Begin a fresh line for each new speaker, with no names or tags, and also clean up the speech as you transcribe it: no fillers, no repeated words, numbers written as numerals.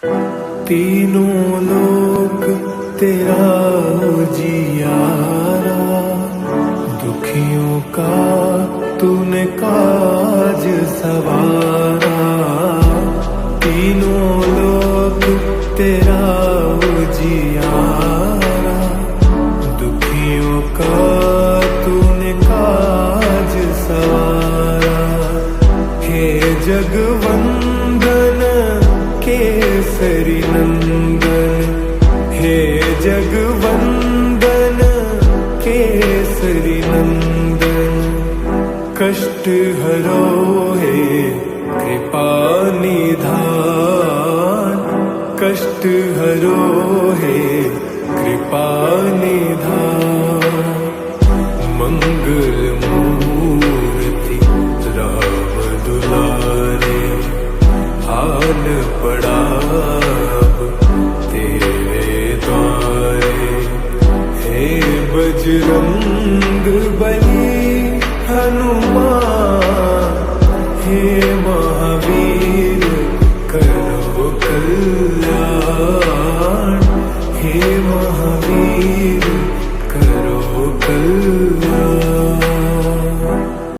तीनों लोक तेरा उजियारा, दुखियों का तूने काज सवारा। तीनों लोक तेरा उजियारा, दुखियों का तूने काज सवारा। हे जगवंदन केसरी नंदन, हे जगवंदन केसरी नंदन। कष्ट हरो हे कृपा निधान, कष्ट हरो हे कृपा निधान। मंगल मूर्ति राम दुलारे, हाल पड़ा अब तेरे द्वारे। हे बजरंग बली हनुमान, हे महावीर करो कल्याण, हे महावीर करो कल्याण।